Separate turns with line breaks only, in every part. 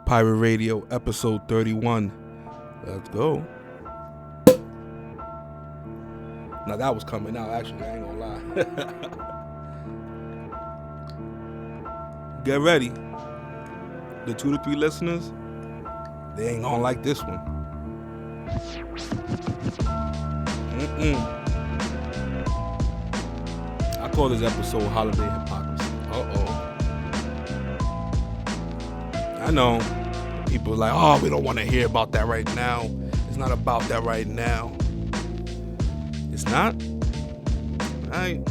Pirate Radio, episode 31. Let's go. Now that was coming out, actually, I ain't gonna lie. Get ready. The 2 to 3 listeners, they ain't gonna like this one. I call this episode Holiday Hypocrisy. I know people are like, oh, we don't want to hear about that right now. It's not about that right now. It's not? Alright.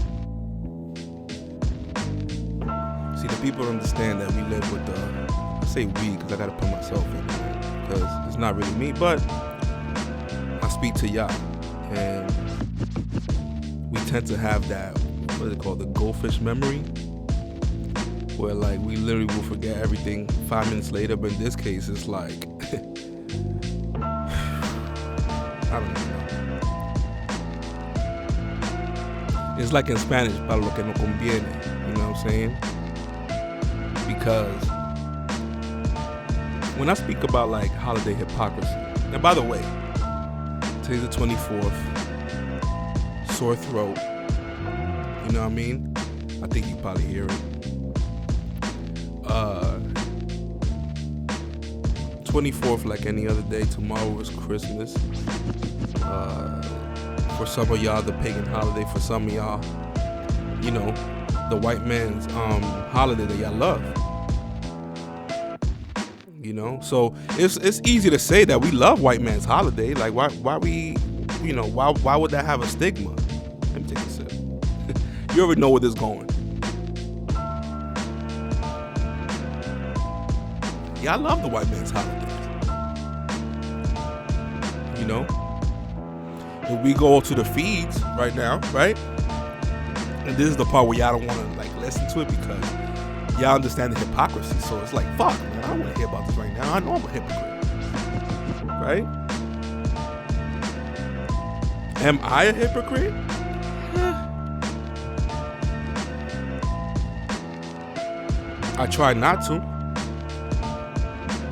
See, the people understand that we live with I say we because I gotta put myself in it, because it's not really me, but I speak to y'all, and we tend to have that, what is it called, the goldfish memory, where like we literally will forget everything 5 minutes later, but in this case it's like I don't even know. It's like in Spanish, para lo que no conviene, you know what I'm saying? Because when I speak about like holiday hypocrisy, and by the way, today's the 24th, sore throat, you know what I mean? I think you probably hear it. 24th, like any other day. Tomorrow is Christmas. For some of y'all, the pagan holiday. For some of y'all, you know, the white man's holiday that y'all love. You know, so it's easy to say that we love white man's holiday. Like why would that have a stigma? Let me take a sip. You already know where this is going. Yeah, I love the white man's holidays. You know, if we go to the feeds right now, right? And this is the part where y'all don't want to like listen to it because y'all understand the hypocrisy. So it's like, fuck, man, I don't want to hear about this right now. I know I'm a hypocrite, right? Am I a hypocrite? I try not to.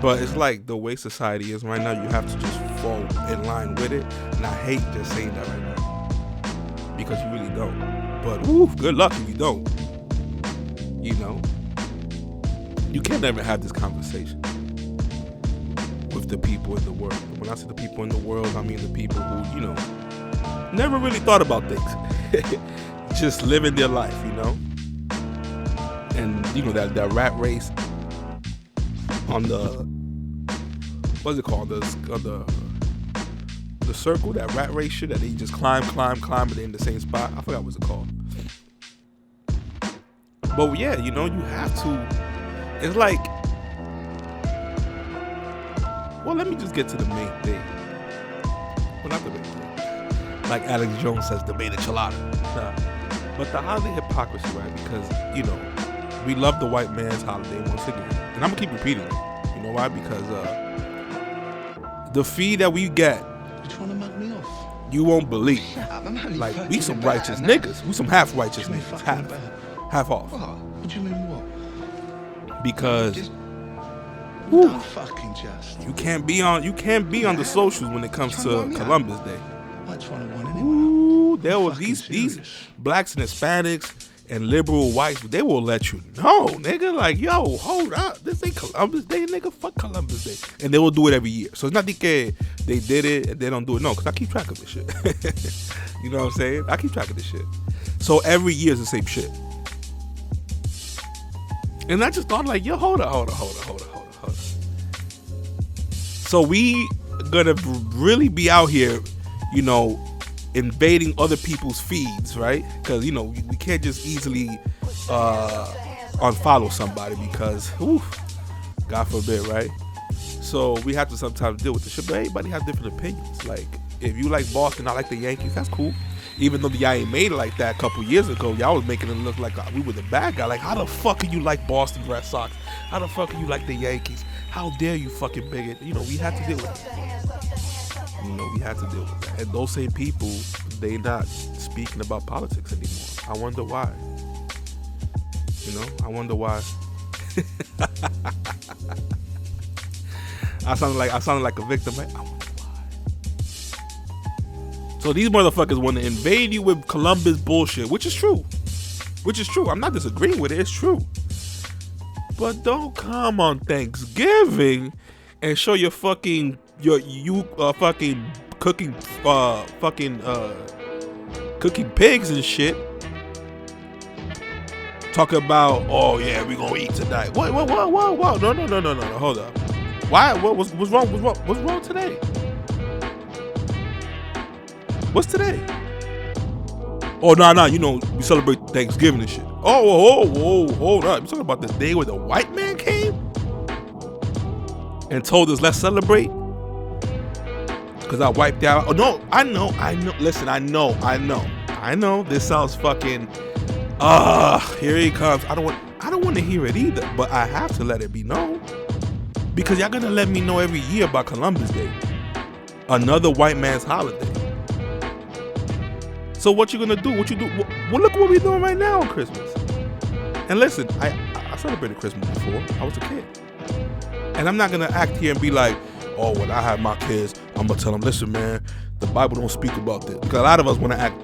But it's like the way society is right now, you have to just fall in line with it. And I hate just saying that right now. Because you really don't. But good luck if you don't. You know? You can't ever have this conversation with the people in the world. When I say the people in the world, I mean the people who, you know, never really thought about things. Just living their life, you know? And, you know, that rat race on the, what's it called? The circle, that rat race shit that they just climb, and they're in the same spot. I forgot what's it called. But yeah, you know, you have to. It's like, well, let me just get to the main thing. Well, not the main thing. Like Alex Jones says, the main enchilada. Nah. But the holiday hypocrisy, right? Because, you know, we love the white man's holiday once again. And I'm going to keep repeating it. You know why? Because the fee that we get,
you're trying to mug me off.
You won't believe.
Yeah,
like, we some righteous niggas. We some half righteous niggas. Half off.
What do you mean what?
Because
don't fucking just.
You can't be on the socials when it comes to Columbus Day.
I'm trying to want
Ooh, there were these blacks and Hispanics and liberal whites, they will let you know, nigga, like, yo, hold up, this ain't Columbus Day, nigga, fuck Columbus Day. And they will do it every year. So it's not that they did it and they don't do it. No, because I keep track of this shit. You know what I'm saying? I keep track of this shit. So every year is the same shit. And I just thought, like, yo, hold up. So we gonna really be out here, you know, invading other people's feeds, right? Because, you know, we can't just easily unfollow somebody because, God forbid, right? So we have to sometimes deal with the shit. But everybody has different opinions. Like, if you like Boston, I like the Yankees, that's cool. Even though y'all ain't made it like that a couple years ago, y'all was making it look like we were the bad guy. Like, how the fuck can you like Boston Red Sox? How the fuck can you like the Yankees? How dare you fucking bigot? You know, we had to deal with it. And those same people, they not speaking about politics anymore. I wonder why. You know, I wonder why. I sounded like a victim, right? I wonder why. So these motherfuckers want to invade you with Columbus bullshit, which is true. I'm not disagreeing with it. It's true. But don't come on Thanksgiving and show your fucking fucking cooking cooking pigs and shit. Talk about, oh yeah, we gonna eat tonight. What? No. Hold up. Why? What's wrong? What's wrong today? What's today? Oh no. You know we celebrate Thanksgiving and shit. Oh, hold up. You talking about the day where the white man came and told us let's celebrate? Cause I wiped out. Oh no, I know. Listen, I know. This sounds fucking. Here he comes. I don't want to hear it either, but I have to let it be known because y'all gonna let me know every year about Columbus Day, another white man's holiday. So what you gonna do? What you do? Well, look what we doing right now on Christmas. And listen, I celebrated Christmas before. I was a kid, and I'm not gonna act here and be like, oh, when I have my kids, I'm gonna tell them, listen, man, the Bible don't speak about this, because a lot of us want to act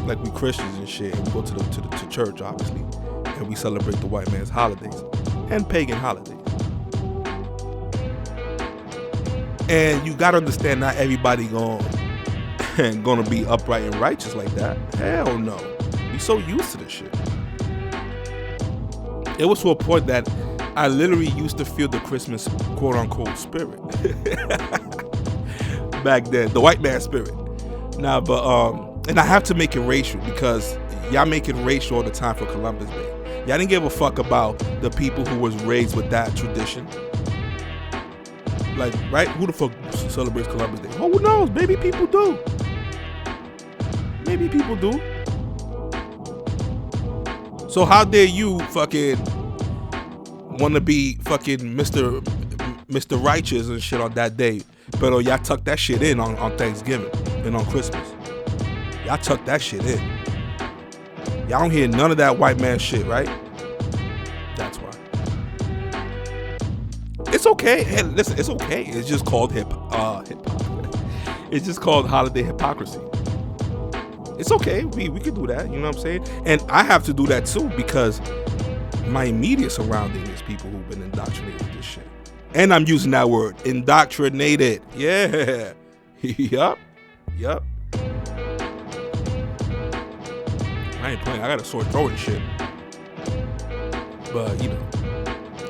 like we Christians and shit, and we go to church, obviously, and we celebrate the white man's holidays and pagan holidays. And you gotta understand, not everybody gonna be upright and righteous like that. Hell no. We so used to this shit. It was to a point that I literally used to feel the Christmas quote unquote spirit back then, the white man spirit. Nah, but and I have to make it racial because y'all make it racial all the time for Columbus Day. Y'all didn't give a fuck about the people who was raised with that tradition. Like, right? Who the fuck celebrates Columbus Day? Oh, who knows? Maybe people do. So how dare you fucking want to be fucking Mr. Righteous and shit on that day, but y'all tuck that shit in on Thanksgiving and on Christmas. Y'all tuck that shit in. Y'all don't hear none of that white man shit, right? That's why. It's okay. Hey, listen, it's okay. It's just called It's just called holiday hypocrisy. It's okay. We can do that. You know what I'm saying? And I have to do that too because my immediate surrounding is people who've been indoctrinated with this shit. And I'm using that word, indoctrinated. Yeah. Yup. I ain't playing. I got a sore throat and shit. But, you know,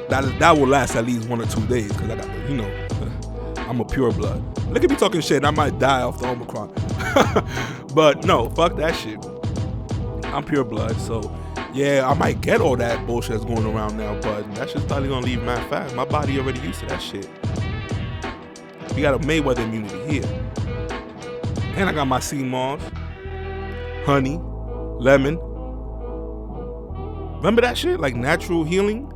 that will last at least 1 or 2 days because I got the, you know, I'm a pure blood. Look at me talking shit and I might die off the Omicron. But no, fuck that shit. I'm pure blood, so yeah, I might get all that bullshit that's going around now, but that shit's probably gonna leave mad fast. My body already used to that shit. We got a Mayweather immunity here. And I got my sea moss, honey, lemon. Remember that shit? Like natural healing?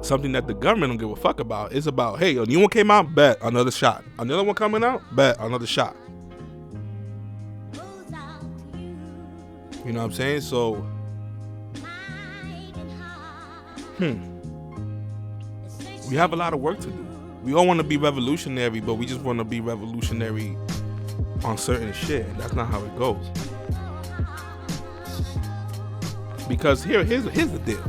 Something that the government don't give a fuck about. It's about, hey, a new one came out, bet, another shot. Another one coming out, bet, another shot. You know what I'm saying? So, we have a lot of work to do. We all want to be revolutionary, but we just want to be revolutionary on certain shit. That's not how it goes. Because here's the deal.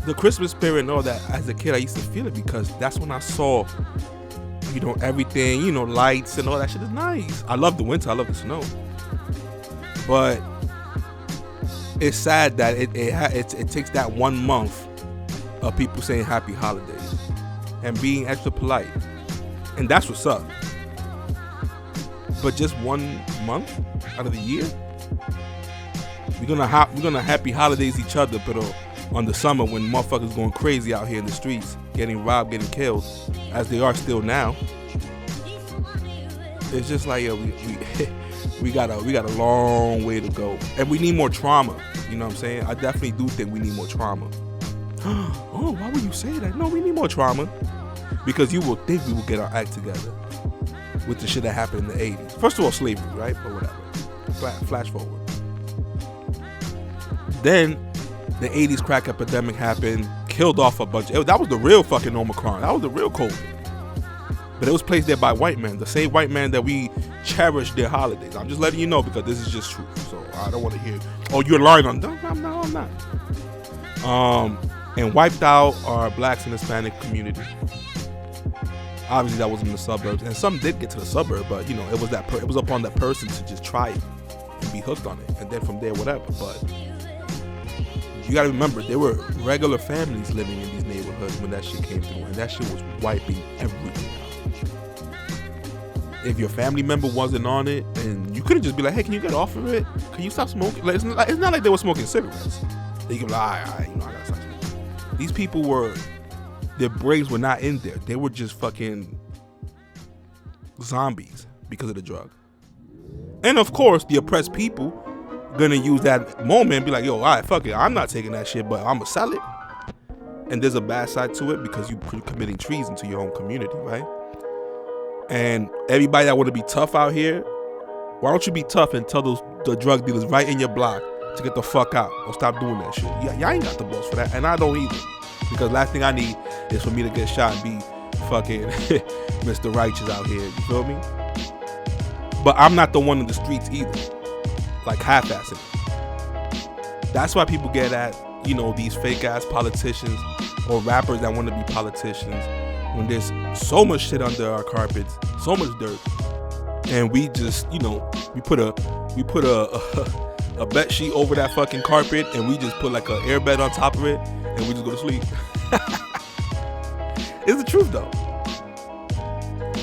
The Christmas spirit and all that, as a kid, I used to feel it because that's when I saw, you know, everything, you know, lights and all that shit is nice. I love the winter. I love the snow. But it's sad that it takes that 1 month of people saying happy holidays and being extra polite. And that's what's up. But just 1 month out of the year, we're gonna happy holidays each other, but on the summer when motherfuckers going crazy out here in the streets, getting robbed, getting killed, as they are still now. It's just like, yo, we got a long way to go, and we need more trauma. You know what I'm saying? I definitely do think we need more trauma. Oh, why would you say that? No, we need more trauma because you will think we will get our act together with the shit that happened in the 80s. First of all, slavery, right? But whatever. Flash forward. Then the 80s crack epidemic happened, killed off a bunch. That was the real fucking Omicron. That was the real COVID. But it was placed there by white men, the same white men that we cherish their holidays. I'm just letting you know because this is just truth. So I don't want to hear, oh, you're lying on them. No, I'm not. And wiped out our blacks and Hispanic community. Obviously, that was in the suburbs, and some did get to the suburb, but you know, it was it was upon that person to just try it and be hooked on it, and then from there, whatever. But you gotta remember, there were regular families living in these neighborhoods when that shit came through, and that shit was wiping everything out. If your family member wasn't on it, and you couldn't just be like, hey, can you get off of it? Can you stop smoking? Like, it's not like they were smoking cigarettes. They could be like, all right, you know, I gotta stop smoking. These people their brains were not in there. They were just fucking zombies because of the drug. And of course, the oppressed people gonna use that moment and be like, yo, all right, fuck it, I'm not taking that shit, but I'm gonna sell it. And there's a bad side to it because you're committing treason to your own community, right? And everybody that want to be tough out here, why don't you be tough and tell the drug dealers right in your block to get the fuck out or stop doing that shit? Y'all ain't got the balls for that, and I don't either. Because last thing I need is for me to get shot and be fucking Mr. Righteous out here. You feel me? But I'm not the one in the streets either. Like half-assing. That's why people get at, you know, these fake-ass politicians or rappers that want to be politicians when there's so much shit under our carpets, so much dirt, and we just, you know, we put a bed sheet over that fucking carpet and we just put like an airbed on top of it and we just go to sleep. It's the truth though.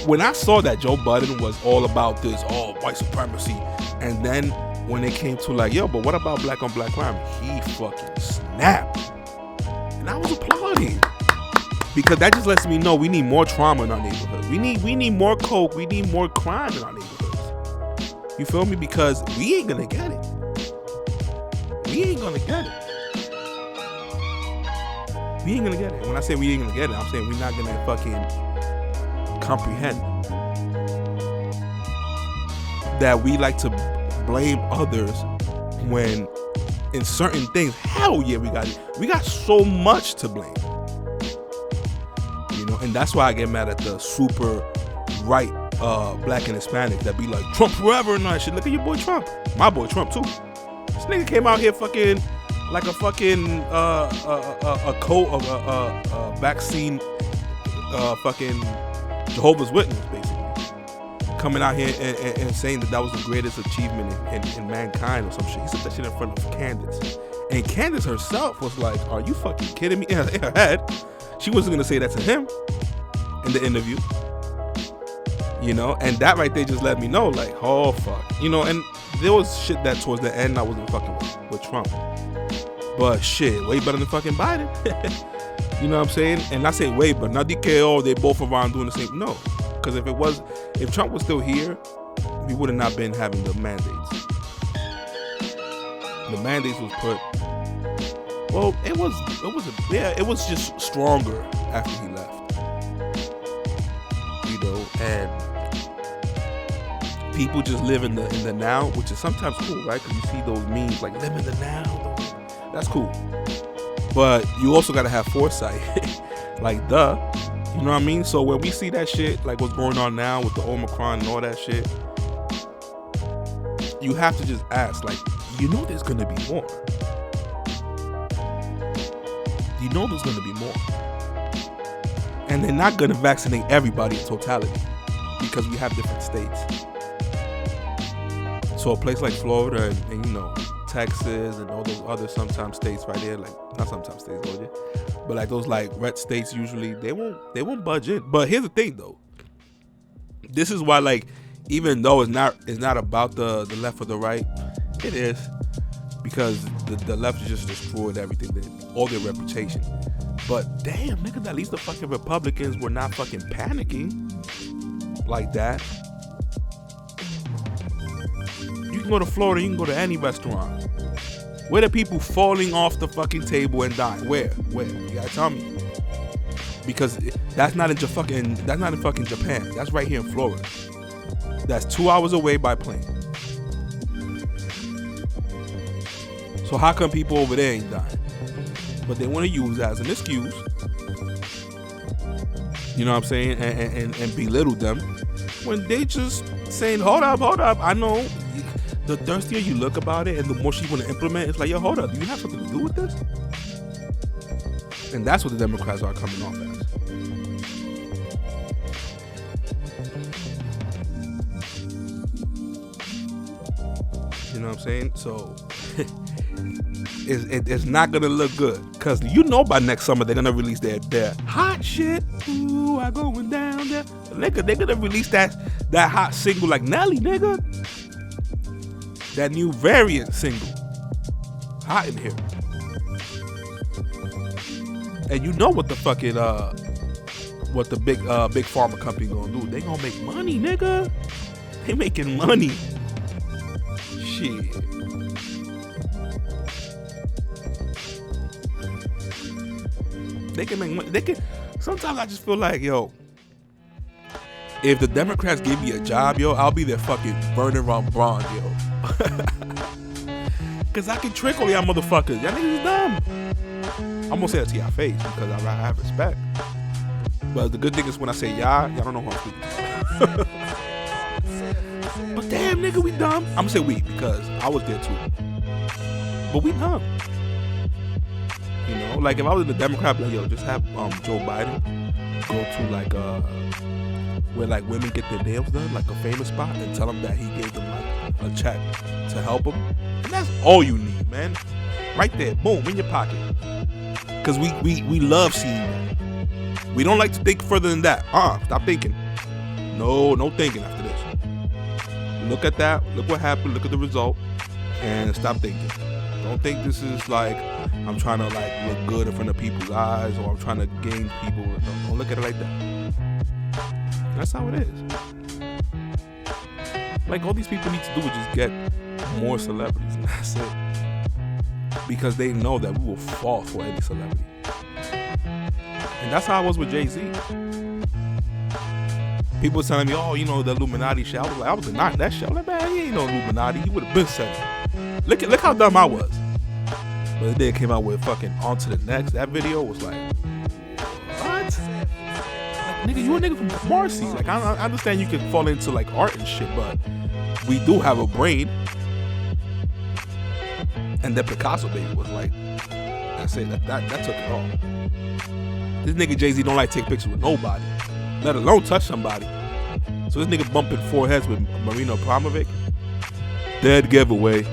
When I saw that Joe Budden was all about this, white supremacy, and then when it came to like, yo, but what about black on black crime? He fucking snapped. And I was applauding. Because that just lets me know we need more trauma in our neighborhood. We need more coke. We need more crime in our neighborhoods. You feel me? Because we ain't gonna get it. We ain't gonna get it. We ain't gonna get it. When I say we ain't gonna get it, I'm saying we're not gonna fucking comprehend that we like to blame others when in certain things, hell yeah, we got so much to blame. You know, and that's why I get mad at the super right black and Hispanic that be like, Trump forever and all that shit. Look at your boy Trump. My boy Trump too. This nigga came out here fucking like a fucking a coat of a vaccine fucking Jehovah's Witness, basically. Coming out here and saying that was the greatest achievement in mankind or some shit. He said that shit in front of Candace. And Candace herself was like, are you fucking kidding me? In her head, she wasn't gonna say that to him in the interview. You know, and that right there just let me know, like, oh fuck. You know, and there was shit that towards the end I wasn't fucking with Trump. But shit, way better than fucking Biden. You know what I'm saying? And I say way, but not DKO, they both around doing the same. No. Because if Trump was still here, we would have not been having the mandates. The mandates was put, well, it was just stronger after he left. You know, and people just live in the now, which is sometimes cool, right? Because you see those memes like live in the now. That's cool. But you also got to have foresight. Like, duh. You know what I mean? So when we see that shit, like what's going on now with the Omicron and all that shit, you have to just ask, like, you know there's going to be more. You know there's going to be more. And they're not going to vaccinate everybody in totality because we have different states. So a place like Florida and you know, Texas and all those other sometimes states right there, like not sometimes states, but like those like red states usually they won't budge in. But here's the thing though, this is why, like, even though it's not about the left or the right, it is, because the left just destroyed everything, all their reputation. But damn, nigga, at least the fucking Republicans were not fucking panicking like that. You can go to Florida, you can go to any restaurant. Where are people falling off the fucking table and dying? Where? You gotta tell me. Because that's not in fucking Japan. That's right here in Florida. That's 2 hours away by plane. So how come people over there ain't dying? but they want to use that as an excuse. You know what I'm saying? And belittle them when they just saying, hold up. I know. The thirstier you look about it and the more she want to implement, it's like, yo, hold up. Do you have something to do with this? And that's what the Democrats are coming off as. You know what I'm saying? So it's not gonna look good, because you know by next summer they're gonna release their hot shit. Ooh, I going down there, nigga. They're gonna release that hot single like Nelly, nigga. That new variant single, hot in here. And you know what the fucking what the big pharma company gonna do? They gonna make money, nigga. They making money. Shit. They can make money. They can. Sometimes I just feel like, yo, if the Democrats give me a job, yo, I'll be their fucking Vernon Von Braun, yo. Cause I can trick all y'all motherfuckers. Y'all niggas is dumb. I'm gonna say it to y'all face because I have respect. But the good thing is when I say y'all don't know who I'm speaking to. But damn, nigga, we dumb. I'm gonna say we because I was there too. But we dumb. You know, like if I was in the Democrat, like, yo, just have Joe Biden go to like where like women get their nails done, like a famous spot, and tell them that he gave them like a check to help them. And that's all you need, man. Right there, boom, in your pocket. Cause we love seeing that. We don't like to think further than that. Stop thinking. No thinking after this. Look at that. Look what happened. Look at the result, and stop thinking. Don't think this is like I'm trying to like look good in front of people's eyes, or I'm trying to gain people. Don't look at it like that. That's how it is. Like all these people need to do is just get more celebrities, and that's it. Because they know that we will fall for any celebrity. And that's how I was with Jay-Z. People were telling me, oh, you know, the Illuminati shit. I was denying that shit. I'm like, man, he ain't no Illuminati. He would have been said it. Look how dumb I was. But the day it came out with fucking On to the Next, that video was like, what? Like, nigga, you a nigga from Marcy. Like, I understand you can fall into like art and shit, but we do have a brain. And then Picasso baby was like, that's it. That took it all. This nigga Jay-Z don't like to take pictures with nobody, let alone touch somebody. So this nigga bumping foreheads with Marina Abramovic. Dead giveaway.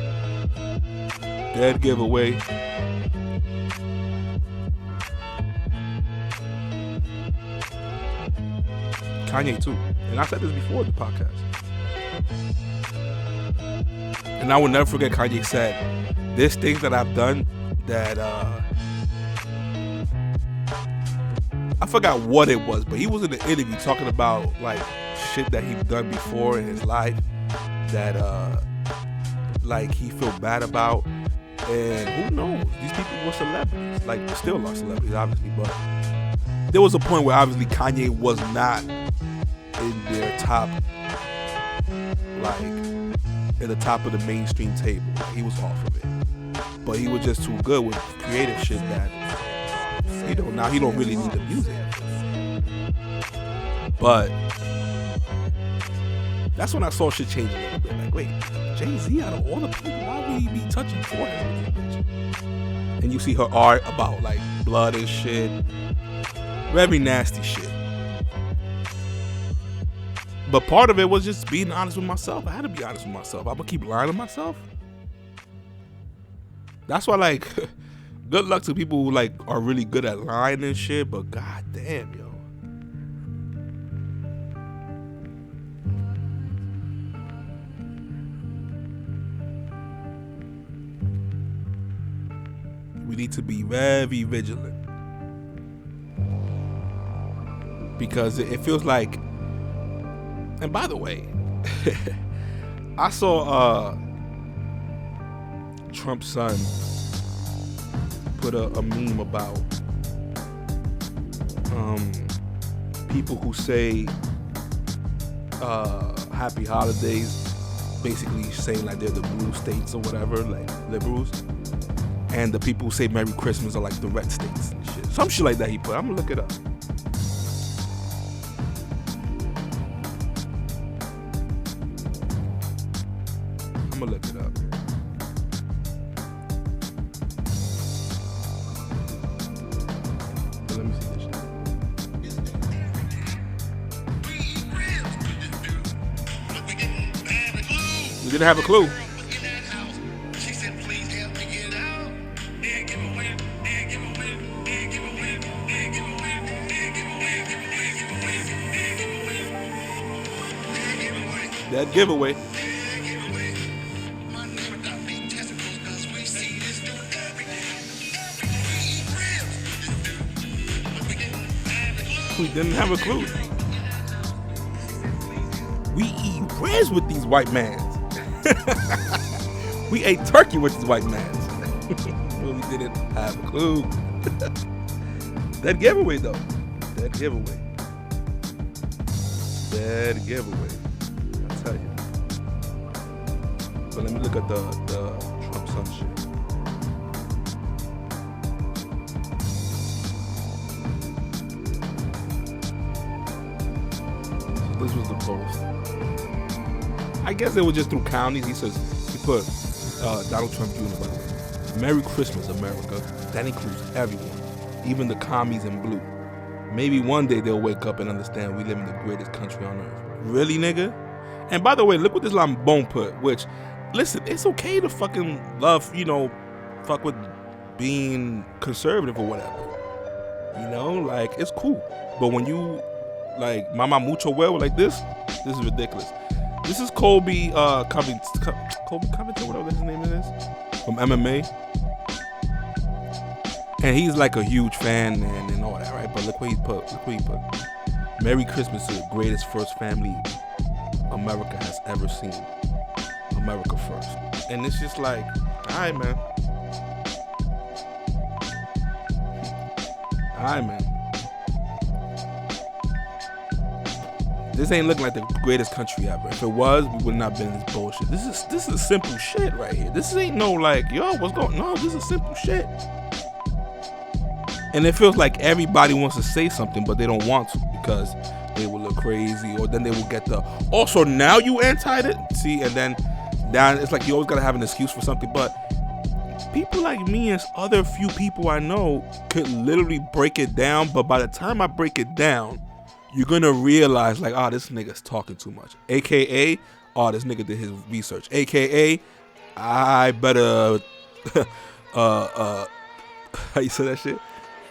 Kanye too. And I said this before the podcast. And I will never forget Kanye said, there's things that I've done that I forgot what it was, but he was in the interview talking about like shit that he'd done before in his life that like he feel bad about. And who knows? These people were celebrities. Like, still are celebrities, obviously, but there was a point where obviously Kanye was not in their top, like at the top of the mainstream table. Like, he was off of it. But he was just too good with creative shit that, you know, now he don't really need the music. But that's when I saw shit change a little bit. Like, wait, Jay-Z, out of all the people, why would he be touching foreheads with this bitch? And you see her art about like blood and shit. Very nasty shit. But part of it was just being honest with myself. I had to be honest with myself. I'm gonna keep lying to myself. That's why, like, good luck to people who like are really good at lying and shit. But god damn, yo. We need to be very vigilant. Because it feels like, and by the way, I saw Trump's son put a meme about people who say happy holidays, basically saying like they're the blue states or whatever, like liberals. and the people who say Merry Christmas are like the red states and shit. Some shit like that he put. I'm gonna look it up. I'm gonna look it up. But let me see this shit. We didn't have a clue. That giveaway. We didn't have a clue. We eat ribs with these white mans. We ate turkey with these white mans. Well, we didn't have a clue. That giveaway though. That giveaway. That giveaway. I'll tell you. But let me look at the Trump son shit. This was the post. I guess it was just through counties. He put Donald Trump Jr. by the way. Merry Christmas, America. That includes everyone, even the commies in blue. Maybe one day they'll wake up and understand we live in the greatest country on earth. Really, nigga? And by the way, look what this Lambone put, which, listen, it's okay to fucking love, fuck with being conservative or whatever. Like, it's cool. But when you like Mama Mucho well like this is ridiculous. This is Colby Covington, whatever his name is, from MMA. And he's like a huge fan and all that, right? But look what he put. Merry Christmas to the greatest first family America has ever seen. America first. And it's just like, alright, man. Alright, man. This ain't looking like the greatest country ever. If it was, we would not have been in this bullshit. This is simple shit right here. This ain't no like, yo, what's going on? No, this is simple shit. And it feels like everybody wants to say something, but they don't want to because they will look crazy, or then they will get the, also now you anti it? See, and then it's like you always gotta have an excuse for something. But people like me and other few people I know could literally break it down, but by the time I break it down, you're gonna realize like, this nigga's talking too much. AKA, this nigga did his research. AKA, I better how you say that shit?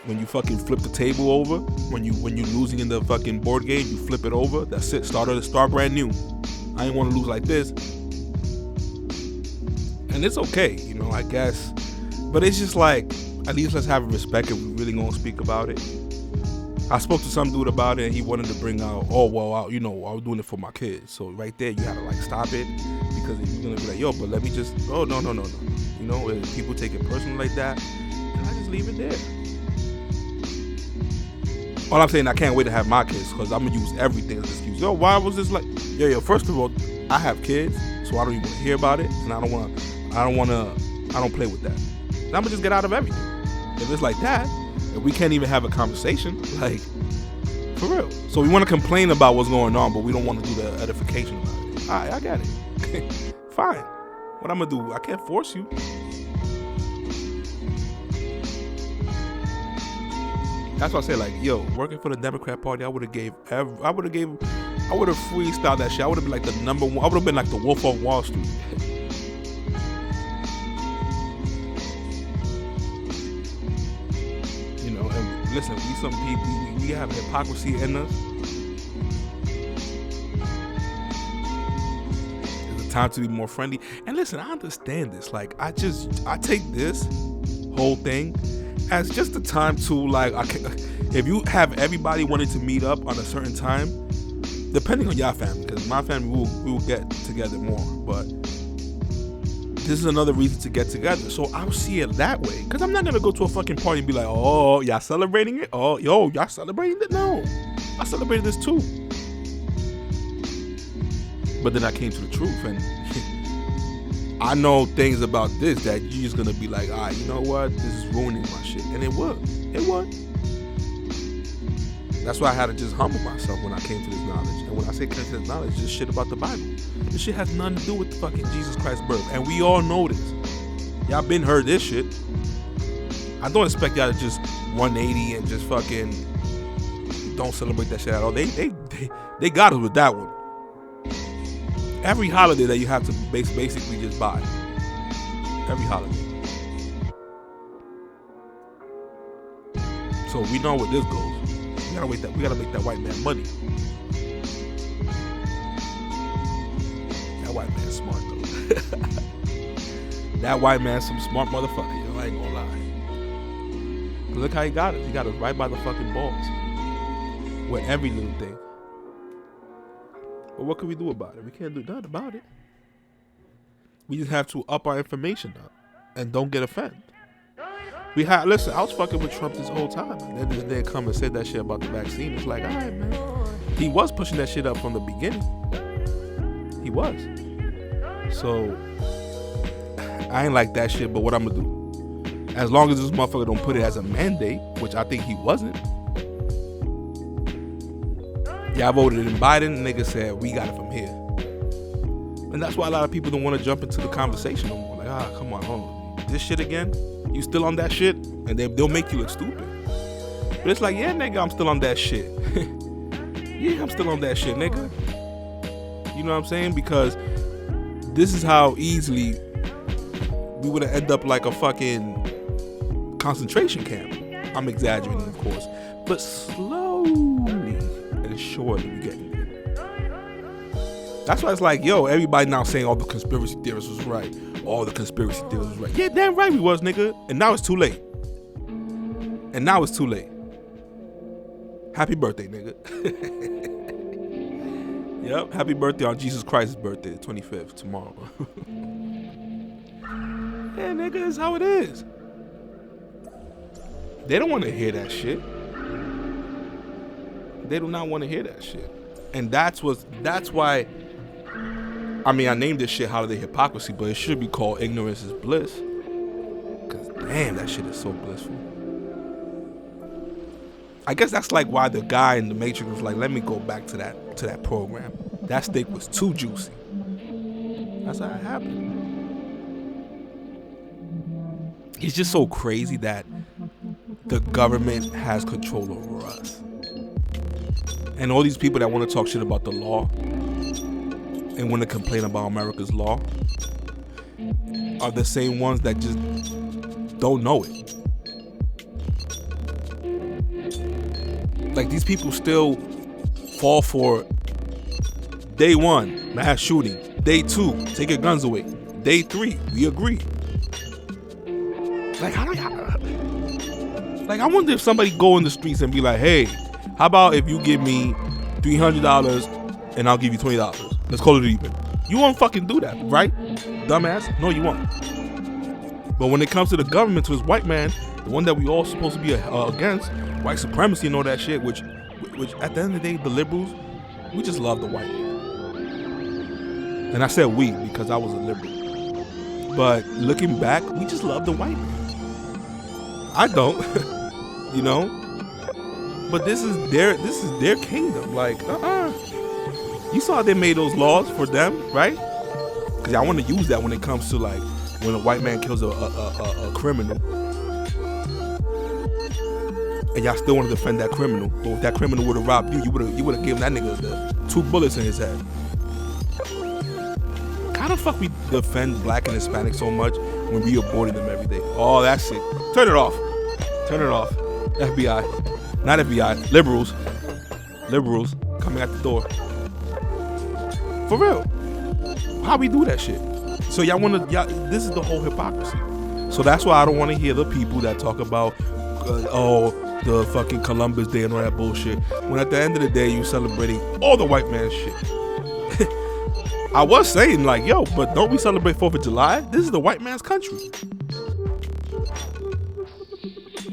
When you fucking flip the table over, when you losing in the fucking board game, you flip it over. That's it. Start brand new. I ain't want to lose like this, and it's okay, I guess. But it's just like, at least let's have respect if we really gonna speak about it. I spoke to some dude about it, and he wanted to bring out, I was doing it for my kids. So right there, you gotta like stop it, because if you're gonna be like, yo, but let me just, no. If people take it personally like that, then I just leave it there. All I'm saying, I can't wait to have my kids, because I'm gonna use everything as an excuse. Yo, why was this like? Yo, first of all, I have kids, so I don't even want to hear about it, and I don't play with that. And I'm gonna just get out of everything. If it's like that, if we can't even have a conversation, like, for real. So we want to complain about what's going on, but we don't want to do the edification about it. All right, I got it. Fine. What I'm gonna do? I can't force you. That's why I say, like, yo, working for the Democrat Party, I would have freestyled that shit. I would have been like the number one. I would have been like the Wolf of Wall Street. And listen, we some people, we have hypocrisy in us. There's a time to be more friendly. And listen, I understand this. Like, I take this whole thing as just a time to, like, if you have everybody wanting to meet up on a certain time, depending on your family, because my family we will get together more, but this is another reason to get together. So I'll see it that way, because I'm not gonna go to a fucking party and be like, oh, y'all celebrating it? Oh, yo, y'all celebrating it? No, I celebrated this too. But then I came to the truth, and I know things about this that you're just gonna be like, all right, you know what? This is ruining my shit. And it would. It would. That's why I had to just humble myself when I came to this knowledge. And when I say came to this knowledge, just shit about the Bible. This shit has nothing to do with the fucking Jesus Christ's birth. And we all know this. Y'all been heard this shit. I don't expect y'all to just 180 and just fucking don't celebrate that shit at all. They got us with that one. Every holiday that you have to basically just buy. Every holiday. So we know where this goes. We gotta make that white man money. That white man's smart though. That white man's some smart motherfucker, yo. I ain't gonna lie. Look how he got us. He got us right by the fucking balls. With every little thing. But what can we do about it? We can't do nothing about it. We just have to up our information up and don't get offended. Listen, I was fucking with Trump this whole time, and then this day come and said that shit about the vaccine. It's like, all right, man. He was pushing that shit up from the beginning. He was. So I ain't like that shit. But what I'm gonna do? As long as this motherfucker don't put it as a mandate, which I think he wasn't. Yeah, I voted in Biden. Nigga said we got it from here, and that's why a lot of people don't want to jump into the conversation no more. Like, come on, this shit again? You still on that shit? And they'll make you look stupid. But it's like, yeah, nigga, I'm still on that shit. Yeah, I'm still on that shit, nigga. You know what I'm saying? Because this is how easily we would end up like a fucking concentration camp. I'm exaggerating, of course, but slowly and surely we getting there. That's why it's like, yo, everybody now saying all the conspiracy theorists was right. All the conspiracy theorists was right. Yeah, damn right we was, nigga. And now it's too late. And now it's too late. Happy birthday, nigga. Yep, happy birthday on Jesus Christ's birthday, the 25th, tomorrow. Yeah, nigga, it's how it is. They don't want to hear that shit. They do not want to hear that shit. And that's why, I mean, I named this shit Holiday Hypocrisy, but it should be called Ignorance is Bliss. Because damn, that shit is so blissful. I guess that's like why the guy in the Matrix was like, let me go back to that program. That steak was too juicy. That's how it happened. It's just so crazy that the government has control over us. And all these people that want to talk shit about the law and want to complain about America's law are the same ones that just don't know it. Like, these people still fall for day 1, mass shooting. Day 2, take your guns away. Day 3, we agree. Like, I wonder if somebody go in the streets and be like, hey, how about if you give me $300 and I'll give you $20? Let's call it even. You won't fucking do that, right? Dumbass? No, you won't. But when it comes to the government, to this white man, the one that we all supposed to be against, white supremacy and all that shit, which at the end of the day, the liberals, we just love the white man. And I said we because I was a liberal. But looking back, we just love the white man. I don't, you know. But this is their kingdom. Like, you saw how they made those laws for them, right? Because I want to use that when it comes to like when a white man kills a criminal. And y'all still want to defend that criminal. But if that criminal would have robbed you, you would have given that nigga the 2 bullets in his head. How the fuck we defend black and Hispanic so much when we aborted them every day? Oh, that's it. Turn it off. Turn it off. FBI. Not FBI. Liberals. Liberals coming at the door. For real. How we do that shit? So this is the whole hypocrisy. So that's why I don't want to hear the people that talk about, the fucking Columbus Day and all that bullshit. When at the end of the day, you celebrating all the white man shit. I was saying like, yo, but don't we celebrate 4th of July? This is the white man's country.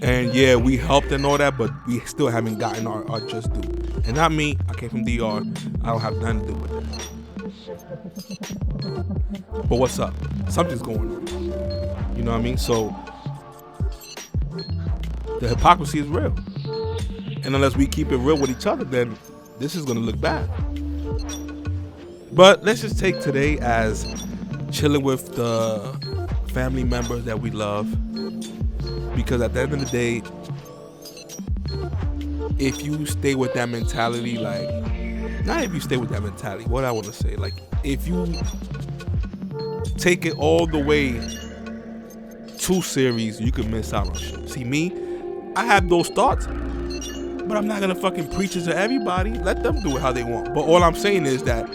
And yeah, we helped and all that, but we still haven't gotten our just due. And not me, I came from DR. I don't have nothing to do with that. But what's up? Something's going on. You know what I mean? So the hypocrisy is real. And unless we keep it real with each other, then this is going to look bad. But let's just take today as chilling with the family members that we love. Because at the end of the day, if you stay with that mentality, like, not if you stay with that mentality, what I want to say, like, if you take it all the way too serious, you can miss out on shit. See, me, I have those thoughts, but I'm not gonna fucking preach it to everybody. Let them do it how they want. But all I'm saying is that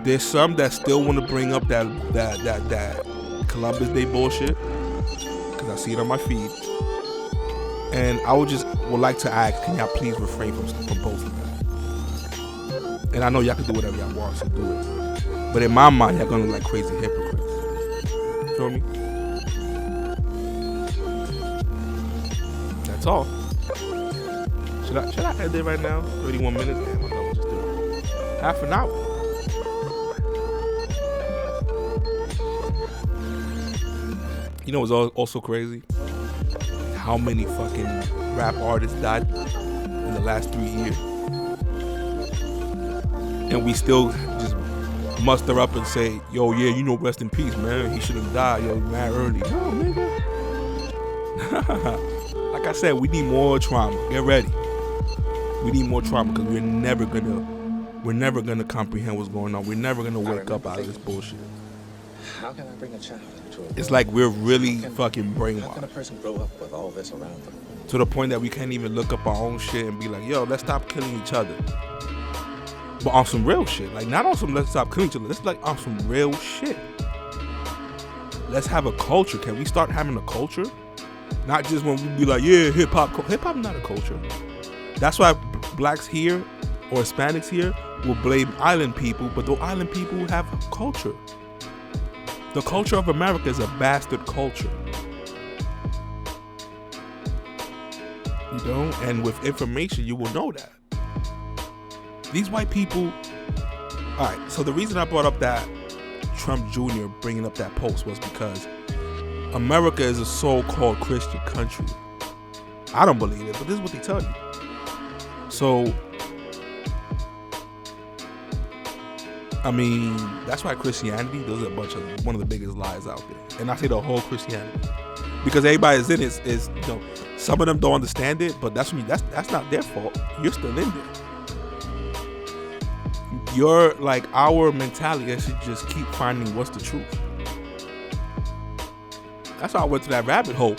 there's some that still want to bring up that Columbus Day bullshit, because I see it on my feed. And I would like to ask, can y'all please refrain from posting that? And I know y'all can do whatever y'all want, so do it. But in my mind, y'all gonna look like crazy hypocrites. You feel me? That's all. Should I end it right now? 31 minutes? Damn, I thought we'll just do it. Half an hour. You know what's also crazy? How many fucking rap artists died in the last 3 years? And we still just muster up and say, yo, yeah, you know, rest in peace, man. He should have died, yo, mad early. No, nigga. Like I said, we need more trauma. Get ready. We need more trauma because we're never gonna comprehend what's going on. We're never gonna wake up out of this bullshit.
How can I bring a child into a world?
It's like we're really fucking
How can a
brainwashed
person grow up with all this around them?
to the point that we can't even look up our own shit and be like, yo, let's stop killing each other. But on some real shit. Like, not on some let's stop killing each other. Let's like on some real shit. Let's have a culture. Can we start having a culture? Not just when we be like, yeah, hip hop. Hip hop not a culture. That's why blacks here or Hispanics here will blame island people, but those island people have a culture. The culture of America is a bastard culture. You know, and with information, you will know that. These white people. All right, so the reason I brought up that Trump Jr. bringing up that post was because America is a so-called Christian country. I don't believe it, but this is what they tell you. So, I mean, that's why Christianity, those are one of the biggest lies out there. And I say the whole Christianity. Because everybody is in it is, you know, some of them don't understand it, but that's not their fault. You're still in there. You're like our mentality that should just keep finding what's the truth. That's how I went to that rabbit hole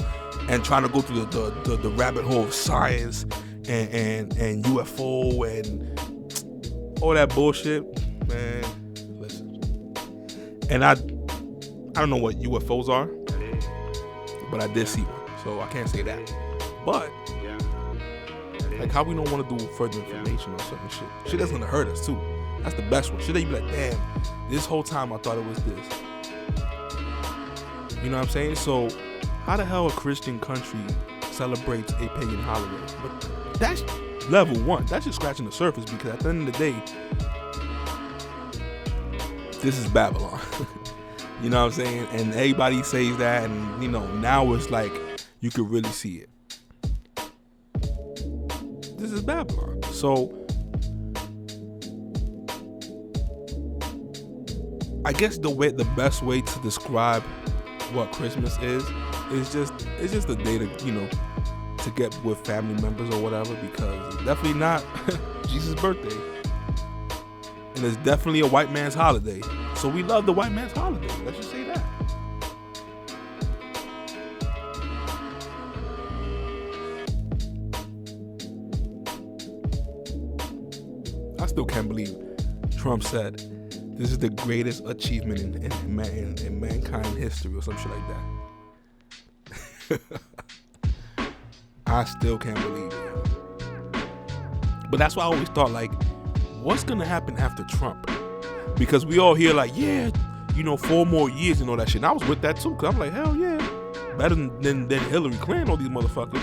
and trying to go through the rabbit hole of science and UFO and all that bullshit, man. Listen, and I don't know what UFOs are, but I did see one, so I can't say that. But like, how we don't want to do further information on certain shit? Shit that's gonna hurt us too. That's the best one. Shit that you be like, damn, this whole time I thought it was this. You know what I'm saying? So, how the hell a Christian country celebrates a pagan holiday? But that's level one. That's just scratching the surface, because at the end of the day, this is Babylon. You know what I'm saying? And everybody says that, and you know, now it's like you could really see it. This is Babylon. So, I guess the best way to describe what Christmas is just a day to, you know, to get with family members or whatever, because it's definitely not Jesus' birthday, and it's definitely a white man's holiday. So we love the white man's holiday. Let's just say that. I still can't believe Trump said this is the greatest achievement in mankind history or some shit like that. I still can't believe it. But that's why I always thought, like, what's gonna happen after Trump? Because we all hear like, yeah, you know, 4 more years and all that shit. And I was with that too, because I'm like, hell yeah, better than Hillary Clinton, all these motherfuckers.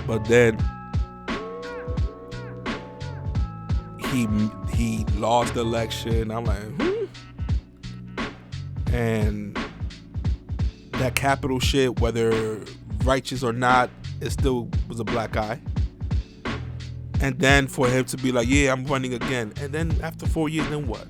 But then he lost the election. I'm like, And that capital shit, whether righteous or not, it still was a black guy. And then for him to be like, yeah, I'm running again. And then after 4 years, then what?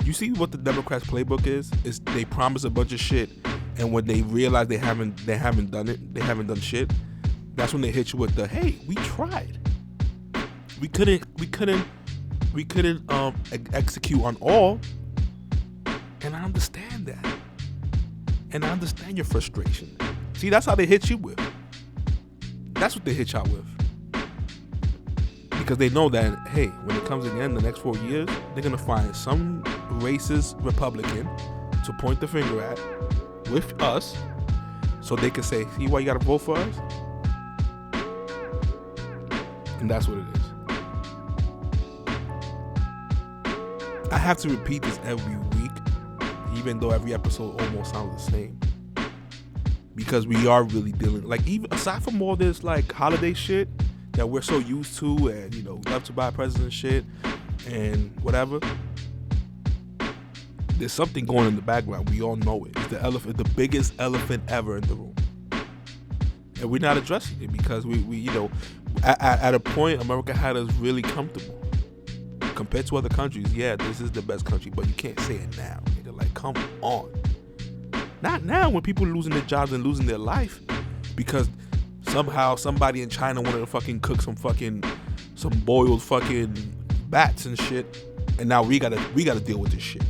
You see what the Democrats' playbook is? Is they promise a bunch of shit, and when they realize they haven't done it, they haven't done shit. That's when they hit you with the, hey, we tried. We couldn't execute on all. And I understand that. And I understand your frustration. See, that's how they hit you with. That's what they hit y'all with. Because they know that, hey, when it comes again the next 4 years, they're going to find some racist Republican to point the finger at with us so they can say, see why you got to vote for us? And that's what it is. I have to repeat this every week, even though every episode almost sounds the same. Because we are really dealing, like, even aside from all this like holiday shit that we're so used to, and we love to buy presents and shit and whatever, there's something going in the background. We all know it. It's the biggest elephant ever in the room, and we're not addressing it because we at a point America had us really comfortable compared to other countries. Yeah, this is the best country, but you can't say it now. Nigga, like, come on. Not now when people are losing their jobs and losing their life because somehow somebody in China wanted to fucking cook some boiled fucking bats and shit, and now we gotta deal with this shit.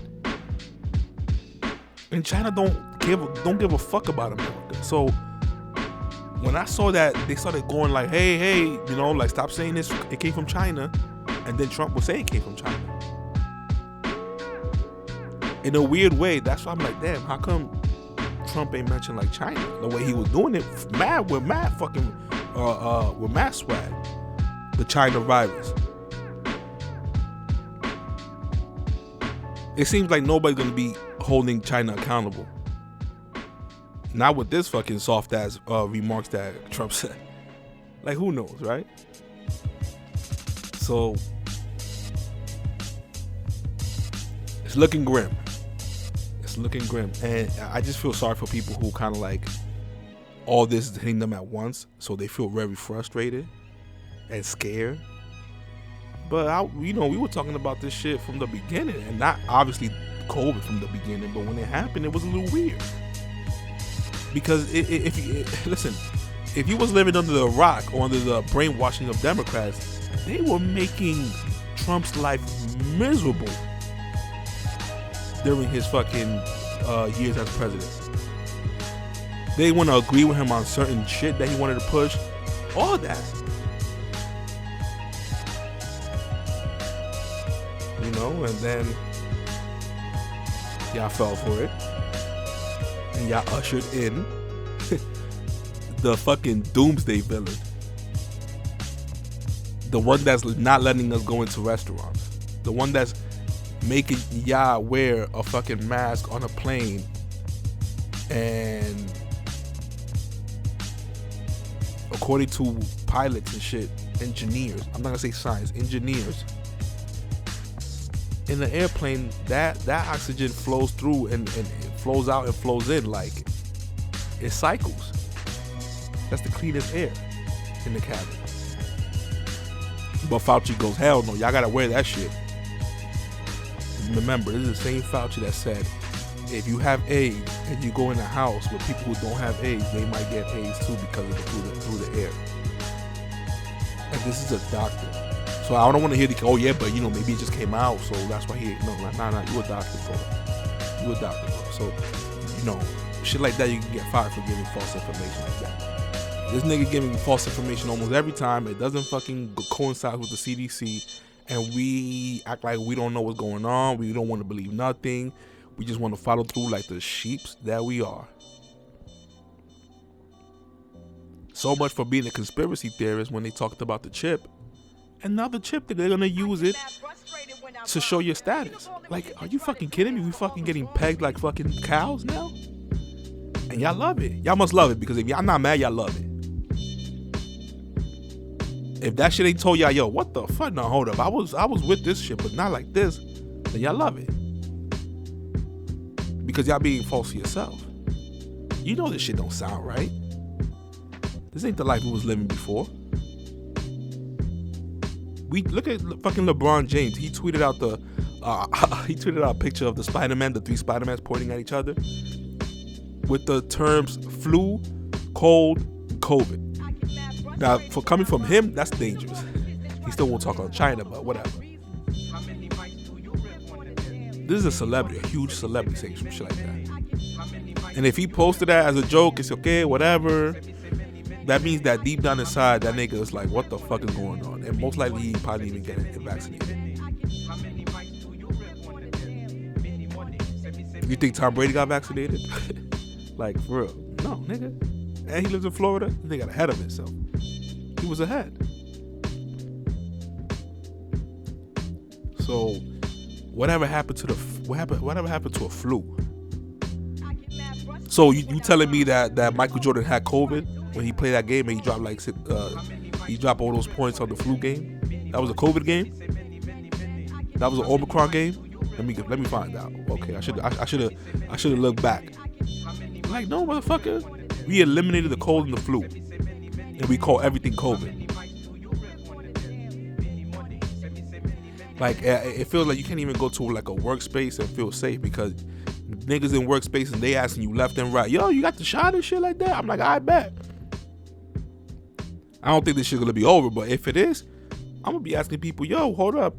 And China don't give a fuck about America. So when I saw that, they started going like, hey, like, stop saying this, it came from China, and then Trump would say it came from China. In a weird way, that's why I'm like, damn, how come Trump ain't mentioned like China? The way he was doing it, with mad swag. The China virus. It seems like nobody's gonna be holding China accountable. Not with this fucking soft ass remarks that Trump said. Like, who knows, right? So it's looking grim. And I just feel sorry for people who kind of like all this is hitting them at once, so they feel very frustrated and scared. But we were talking about this shit from the beginning, and not obviously COVID from the beginning, but when it happened, it was a little weird. Because if you was living under the rock or under the brainwashing of Democrats, they were making Trump's life miserable during his fucking years as president. They want to agree with him on certain shit that he wanted to push. All that. And then y'all fell for it. And y'all ushered in the fucking doomsday villain. The one that's not letting us go into restaurants. The one that's making y'all wear a fucking mask on a plane, and according to pilots and shit, engineers, I'm not gonna say science, engineers, in the airplane, that oxygen flows through and it flows out and flows in, like it cycles. That's the cleanest air in the cabin. But Fauci goes, hell no, y'all gotta wear that shit. Remember, this is the same Fauci that said, if you have AIDS and you go in a house with people who don't have AIDS, they might get AIDS too because of through the air. And this is a doctor. So I don't want to hear but maybe it just came out, so that's why you a doctor, bro. You a doctor, bro. So, shit like that, you can get fired for giving false information like that. This nigga giving false information almost every time. It doesn't fucking coincide with the CDC. And we act like we don't know what's going on. We don't want to believe nothing. We just want to follow through like the sheeps that we are. So much for being a conspiracy theorist when they talked about the chip. And now the chip, they're going to use it to show your status. Like, are you fucking kidding me? We fucking getting pegged like fucking cows now? And y'all love it. Y'all must love it, because if y'all not mad, y'all love it. If that shit ain't told y'all, yo, what the fuck? No, hold up. I was with this shit, but not like this. Then y'all love it. Because y'all being false to yourself. You know this shit don't sound right. This ain't the life we was living before. We look at fucking LeBron James. He tweeted out a picture of the Spider-Man, the 3 Spider-Mans pointing at each other, with the terms flu, cold, COVID. Now, for coming from him, that's dangerous. He still won't talk on China, but whatever. This is a celebrity, a huge celebrity saying some shit like that. And if he posted that as a joke, it's okay, whatever. That means that deep down inside, that nigga is like, what the fuck is going on? And most likely he probably even get vaccinated. You think Tom Brady got vaccinated? Like, for real? No, nigga. And he lives in Florida. He got ahead of himself. He was ahead. So, whatever happened to a flu? So you telling me that Michael Jordan had COVID when he played that game and he dropped all those points on the flu game? That was a COVID game? That was an Omicron game? Let me find out. Okay, I should have looked back. Like, no, motherfucker. We eliminated the cold and the flu, and we call everything COVID. Like, it feels like you can't even go to like a workspace and feel safe because niggas in workspace and they asking you left and right, yo, you got the shot and shit like that? I'm like, I bet. I don't think this shit gonna be over, but if it is, I'm gonna be asking people, yo, hold up.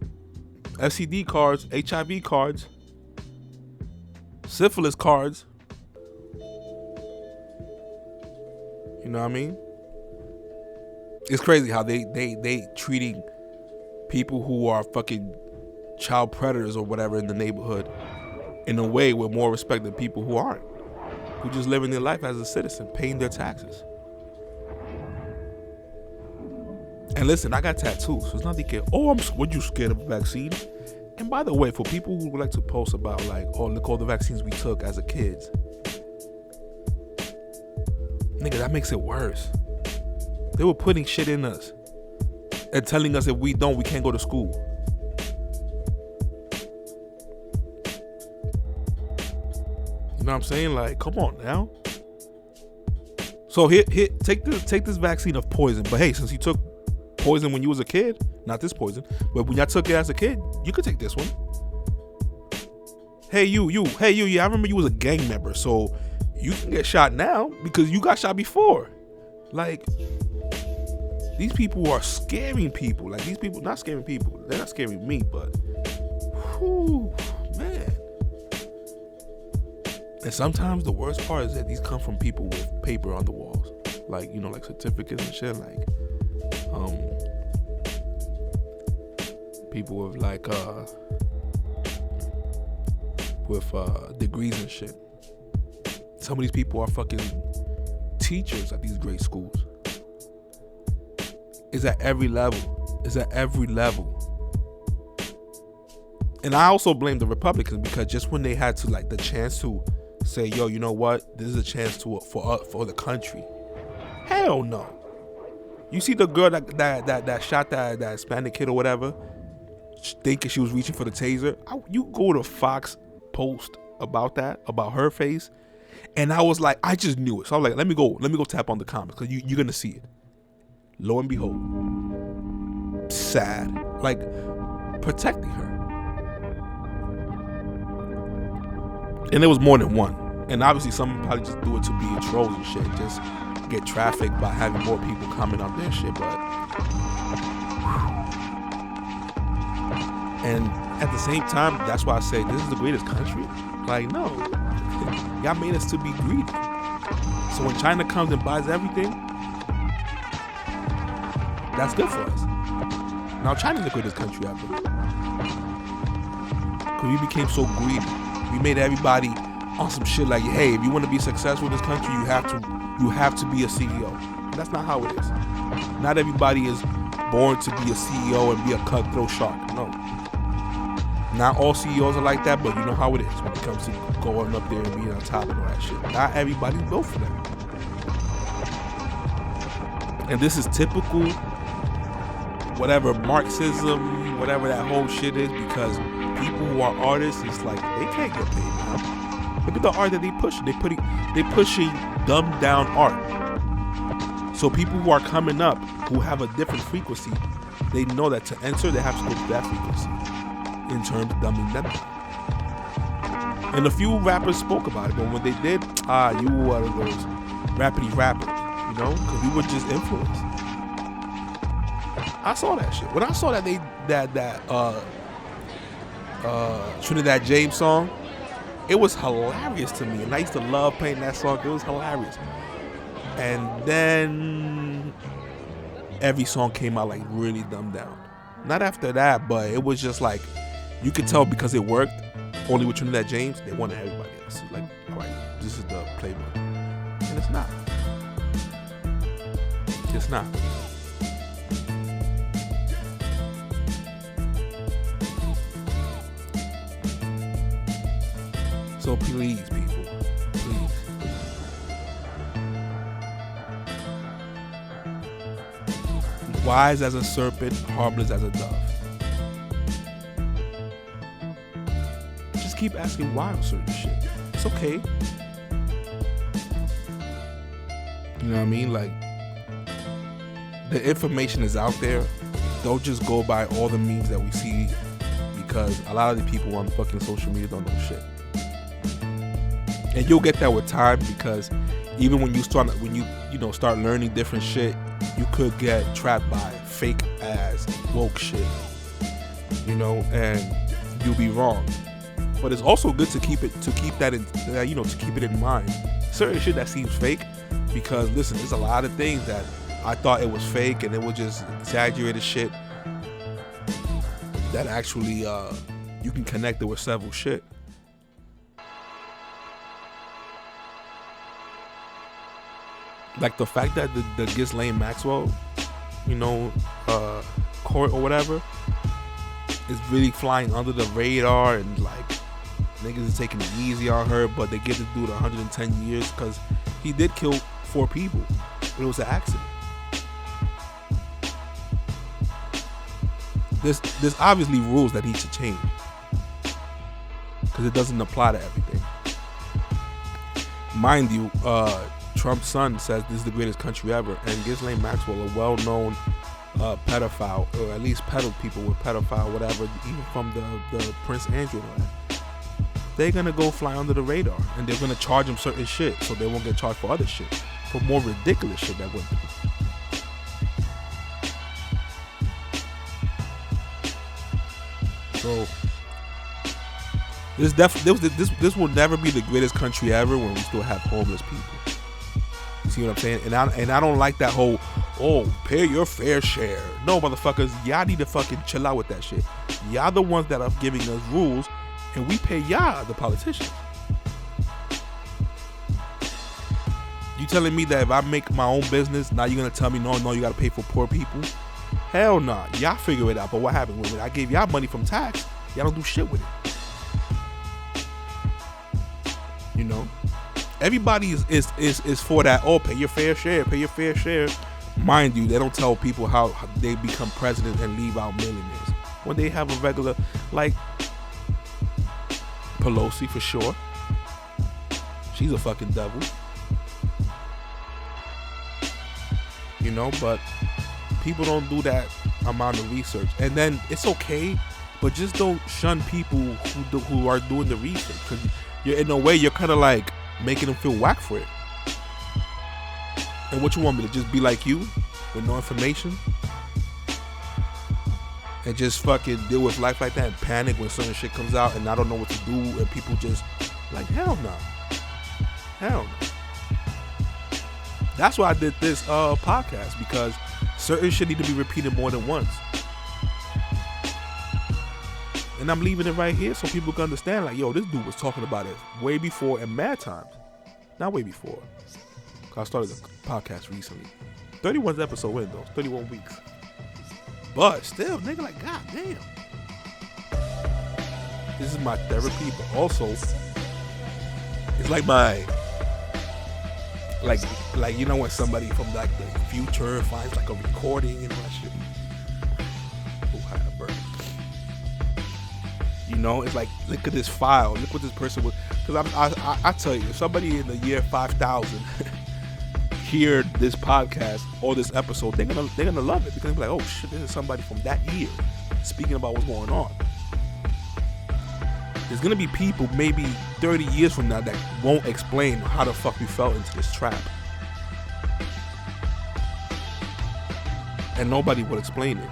STD cards, HIV cards, syphilis cards. You know what I mean? It's crazy how they treating people who are fucking child predators or whatever in the neighborhood in a way with more respect than people who aren't, who just living their life as a citizen, paying their taxes. And listen, I got tattoos, so it's not like, what you scared of a vaccine? And by the way, for people who would like to post about like, oh, look all the vaccines we took as a kids, nigga, that makes it worse. They were putting shit in us and telling us if we don't, we can't go to school. You know what I'm saying? Like, come on now. So here, take this vaccine of poison. But hey, since you took poison when you was a kid, not this poison, but when y'all took it as a kid, you could take this one. Hey you, yeah, I remember you was a gang member, so you can get shot now because you got shot before. Like, these people are scaring people. Like, these people not scaring people. They're not scaring me, but whew, man. And sometimes the worst part is that these come from people with paper on the walls, like, you know, like certificates and shit, like people with like degrees and shit. Some of these people are fucking teachers at these great schools. It's at every level. And I also blame the Republicans because just when they had to like the chance to say, yo, you know what, this is a chance for the country. Hell no. You see the girl that shot that Hispanic kid or whatever, thinking she was reaching for the taser. You go to Fox post about that, about her face, and I was like, I just knew it. So I was like, let me go tap on the comments because you're gonna see it. Lo and behold, sad, like protecting her. And there was more than one. And obviously some probably just do it to be trolls and shit, just get traffic by having more people comment on their shit, but and at the same time, that's why I say this is the greatest country. Like, no, y'all made us to be greedy. So when China comes and buys everything, that's good for us. Now China's the greatest country ever. Because we became so greedy. We made everybody on some shit like, hey, if you want to be successful in this country, you have to be a CEO. That's not how it is. Not everybody is born to be a CEO and be a cutthroat shark. No. Not all CEOs are like that, but you know how it is when it comes to going up there and being on top and all that shit. Not everybody's built for that. And this is typical whatever Marxism, whatever that whole shit is, because people who are artists, it's like they can't get paid now. Look at the art that they push. They pushing dumbed down art. So people who are coming up who have a different frequency, they know that to enter they have to go to that frequency in terms of dumbing them down. And a few rappers spoke about it, but when they did, you were one of those rappity rappers, you know, because we were just influenced. I saw that shit. When I saw that Trinidad James song, it was hilarious to me, and I used to love playing that song. It was hilarious. And then every song came out like really dumbed down. Not after that, but it was just like you could tell because it worked only with Trinidad James. They wanted everybody else. Like, all right, this is the playbook, and it's not. It's not. So please, people, please. Wise as a serpent, harmless as a dove. Just keep asking why on certain shit. It's okay. You know what I mean? Like, the information is out there. Don't just go by all the memes that we see, because a lot of the people on fucking social media don't know shit. And you'll get that with time, because even when you start learning different shit, you could get trapped by fake ass woke shit, you know, and you'll be wrong. But it's also good to keep that in mind. Certain shit that seems fake, because listen, there's a lot of things that I thought it was fake and it was just exaggerated shit that actually you can connect it with several shit. Like the fact that the Ghislaine Maxwell, court or whatever, is really flying under the radar, and like niggas is taking it easy on her, but they give the dude 110 years because he did kill 4 people. It was an accident. There's obviously rules that need to change because it doesn't apply to everything. Mind you, Trump's son says this is the greatest country ever, and Ghislaine Maxwell, a well-known pedophile, or at least peddled people with pedophile, whatever, even from the Prince Andrew and all that, they're gonna go fly under the radar, and they're gonna charge them certain shit, so they won't get charged for other shit, for more ridiculous shit that went through. So this will never be the greatest country ever when we still have homeless people. You see what I'm saying? And I don't like that whole, pay your fair share. No, motherfuckers, y'all need to fucking chill out with that shit. Y'all the ones that are giving us rules, and we pay y'all, the politicians. You telling me that if I make my own business, now you're gonna tell me no, you gotta pay for poor people? Hell nah. Y'all figure it out. But what happened when I gave y'all money from tax? Y'all don't do shit with it. You know? Everybody is for that, pay your fair share. Mind you, they don't tell people how they become president and leave out millionaires. When they have a regular, like Pelosi for sure. She's a fucking devil. You know, but people don't do that amount of research. And then it's okay, but just don't shun people who are doing the research, because you're, in a way, you're kind of like making them feel whack for it. And what you want me to just be like you with no information and just fucking deal with life like that and panic when certain shit comes out and I don't know what to do, and people just like, hell no. That's why I did this podcast, because certain shit need to be repeated more than once. And I'm leaving it right here so people can understand, like, yo, this dude was talking about it way before and mad times. Not way before. I started the podcast recently. 31st episode in, though. 31 weeks. But still, nigga, like, god damn. This is my therapy, but also, it's like my, like you know when somebody from like the future finds like a recording and all that shit. You know, it's like, look at this file. Look what this person was. Because I tell you, if somebody in the year 5000 hear this podcast or this episode, they're gonna love it, because they're like, oh shit, this is somebody from that year speaking about what's going on. There's gonna be people maybe 30 years from now that won't explain how the fuck we fell into this trap, and nobody will explain it,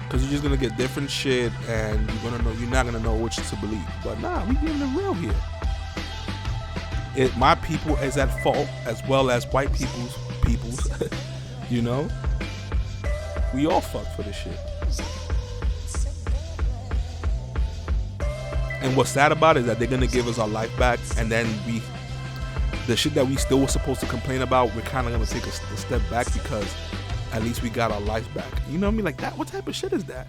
because you're just gonna get different shit, and you're not gonna know which to believe. But nah, we getting it real here. My people is at fault, as well as white people's you know, we all fucked for this shit. And what's sad about it is that they're gonna give us our life back, and then the shit that we still were supposed to complain about, we're kind of gonna take a step back, because at least we got our lives back. You know what I mean? Like that. What type of shit is that?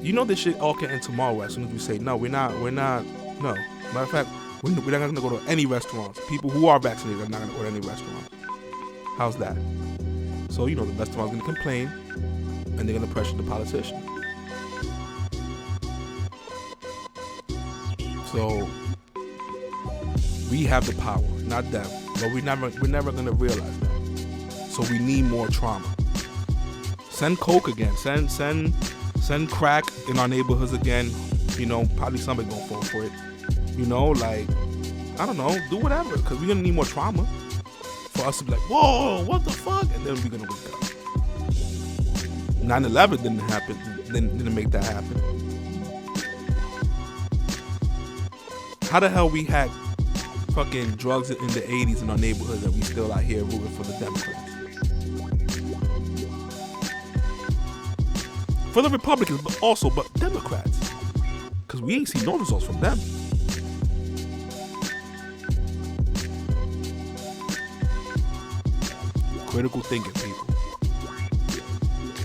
You know, this shit all can end tomorrow as soon as we say no. We're not. No. Matter of fact, we're not gonna go to any restaurants. People who are vaccinated are not gonna go to any restaurants. How's that? So you know, the restaurant's gonna complain, and they're gonna pressure the politician. So we have the power, not them, but we're never gonna realize that. So we need more trauma. Send coke again. Send crack in our neighborhoods again. You know, probably somebody gonna fall for it. You know, like, I don't know, do whatever, because we're gonna need more trauma for us to be like, whoa, what the fuck, and then we're gonna wake up. 9/11 didn't happen. Didn't make that happen. How the hell we had fucking drugs in the 80s in our neighborhoods, and we still out here rooting for the Democrats? For the Republicans, but Democrats. Because we ain't seen no results from them. Critical thinking, people.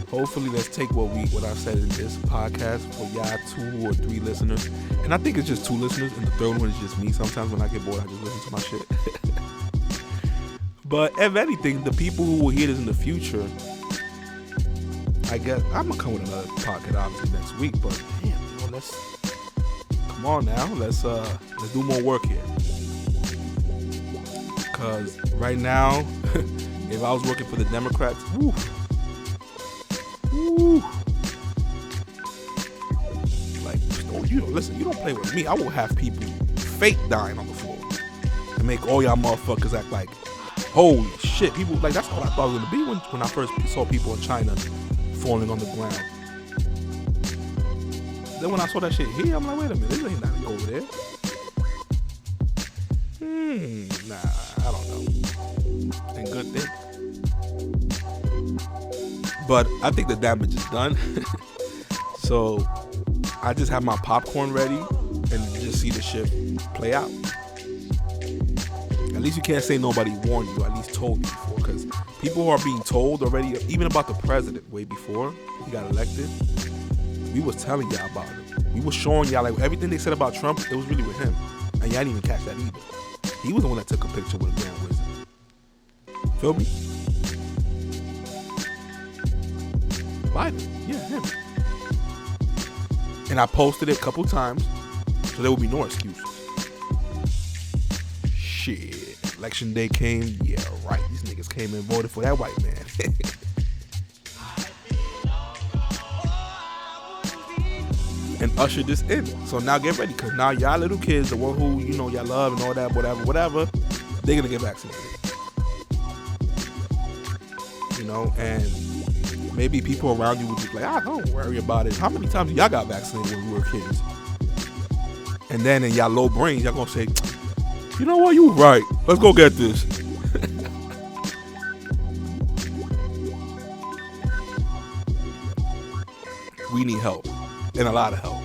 Hopefully, let's take what I said in this podcast for y'all 2 or 3 listeners. And I think it's just 2 listeners, and the third one is just me. Sometimes when I get bored, I just listen to my shit. But if anything, the people who will hear this in the future, I guess I'm gonna come with another podcast obviously next week. But damn, you know, come on now, let's do more work here. Cause right now, if I was working for the Democrats, woo. Like, listen, you don't play with me. I will have people fake dying on the floor and make all y'all motherfuckers act like, holy shit, people, like, that's all I thought it was gonna be when I first saw people in China falling on the ground. Then when I saw that shit here, I'm like, wait a minute, this ain't nothing over there. Nah, I don't know. And good thing. But I think the damage is done. So I just have my popcorn ready and just see the shit play out. At least you can't say nobody warned you, at least told you before, because people who are being told already, even about the president way before he got elected, we was telling y'all about it. We was showing y'all, like, everything they said about Trump, it was really with him. And y'all didn't even catch that either. He was the one that took a picture with a Grand Wizard. Feel me? Biden, yeah, him. And I posted it a couple times, so there would be no excuses. Shit, election day came, yeah, right. These niggas came and voted for that white man. And ushered this in. So now get ready, because now y'all little kids, the one who, you know, y'all love and all that, whatever, they're gonna get vaccinated. You know, and maybe people around you would be like, don't worry about it. How many times y'all got vaccinated when we were kids? And then in y'all low brains, y'all gonna say, you know what, you right. Let's go get this. We need help. And a lot of help.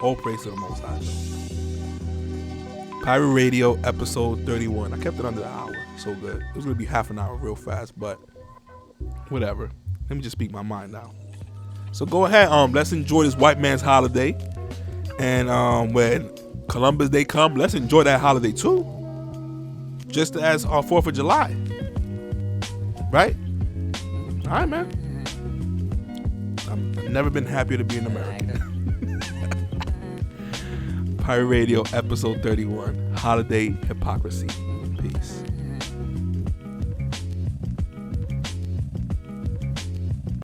All praise to the Most High. Pirate Radio episode 31. I kept it under the hour. So good. It was going to be half an hour real fast, but whatever. Let me just speak my mind now. So go ahead. Let's enjoy this white man's holiday. And when Columbus Day come, let's enjoy that holiday too. Just as our 4th of July. Right? All right, man. Never been happier to be an American. Pirate Radio, episode 31, Holiday Hypocrisy. Peace.